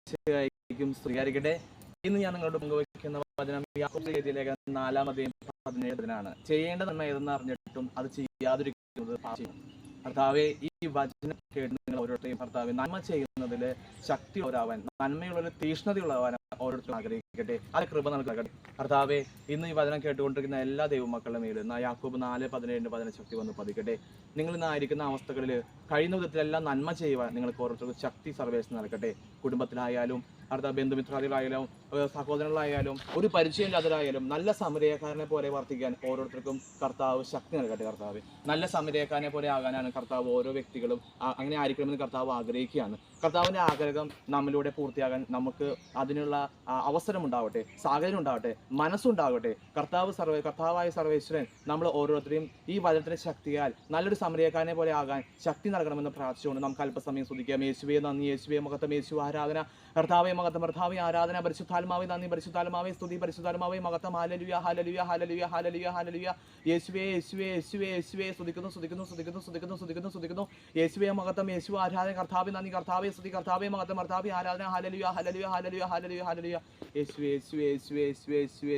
മിശിഹായ്ക്കും സ്തുതിയായിരിക്കട്ടെ. ഇന്ന് ഞാൻ നിങ്ങളോട് പങ്കുവയ്ക്കുന്ന വചനം യാക്കോബ് ലേഖനം 4-17 ചെയ്യേണ്ട നന്മ ഏതെന്ന് അറിഞ്ഞിട്ടും അത് ചെയ്യാതിരിക്കുന്നത് പാപം. കർത്താവെ, ഈ വചനം കേട്ട് നിങ്ങൾ ഓരോരുത്തരെയും കർത്താവെ നന്മ ചെയ്യുന്നതിൽ ശക്തിയുള്ളവരാവാൻ, നന്മയുള്ളൊരു തീഷ്ണതയുള്ളവരാൻ ഓരോരുത്തരും ആഗ്രഹിക്കട്ടെ. അത് കൃപ നൽകട്ടെ. കർത്താവെ, ഇന്ന് ഈ വചനം കേട്ടുകൊണ്ടിരിക്കുന്ന എല്ലാ ദൈവമക്കളുടെ മേലും യാക്കോബ് 4:17 ശക്തി വന്ന് പതിക്കട്ടെ. നിങ്ങൾ ഇന്നായിരിക്കുന്ന അവസ്ഥകളിൽ കഴിയുന്ന വിധത്തിലെല്ലാം നന്മ ചെയ്യുവാൻ നിങ്ങൾക്ക് ഓരോരുത്തർക്കും ശക്തി സർവേസ് നൽകട്ടെ. കുടുംബത്തിലായാലും ബന്ധുമിത്രാദികളായാലും സഹോദരങ്ങളായാലും ഒരു പരിചയമില്ലാത്തവരായാലും നല്ല സമരക്കാരനെ പോലെ വർത്തിക്കാൻ ഓരോരുത്തർക്കും കർത്താവ് ശക്തി നൽകട്ടെ. കർത്താവ്, നല്ല സമരക്കാരനെ പോലെ ആകാനാണ് കർത്താവ് ഓരോ വ്യക്തികളും അങ്ങനെ ആയിരിക്കണമെന്ന് കർത്താവ് ആഗ്രഹിക്കുകയാണ്. കർത്താവിൻ്റെ ആഗ്രഹം നമ്മളിലൂടെ പൂർത്തിയാകാൻ നമുക്ക് അതിനുള്ള അവസരം ഉണ്ടാവട്ടെ, സാഹചര്യം ഉണ്ടാവട്ടെ, മനസ്സുണ്ടാകട്ടെ. കർത്താവായ സർവേശ്വരൻ നമ്മൾ ഓരോരുത്തരെയും ഈ വചനത്തിൻ്റെ ശക്തിയാൽ നല്ലൊരു സമരക്കാരനെ പോലെ ആകാൻ ശക്തി നൽകണമെന്ന് പ്രാർത്ഥിച്ചുകൊണ്ട് നമുക്ക് അല്പസമയം സ്തുതിക്കാം. യേശുവേ നന്ദി, യേശുവേ മഹത്വം, യേശു ആരാധന. കർത്താവേ മഹത്വം, കർത്താവേ ആരാധന. പരിശുദ്ധാത്മാവേ നന്ദി, പരിശുദ്ധാത്മാവേ സ്തുതി, പരിശുദ്ധാത്മാവേ മഹത്വം. Hallelujah, hallelujah, hallelujah, hallelujah, hallelujah. യേശുവേ, യേശുവേ, യേശുവേ, യേശുവേ സ്തുതിക്കുന്നു, സ്തുതിക്കുന്നു, സ്തുതിക്കുന്നു, സ്തുതിക്കുന്നു, സ്തുതിക്കുന്നു, സ്തുതിക്കുന്നു. യേശുവേ മഹത്വം, യേശു ആരാധന. കർത്താവേ നന്ദി, കർത്താവേ സ്തുതി, കർത്താവേ മഹത്വം, കർത്താവേ ആരാധന. Hallelujah, hallelujah, hallelujah, hallelujah, hallelujah. യേശുവേ, യേശുവേ, യേശുവേ, യേശുവേ, യേശുവേ,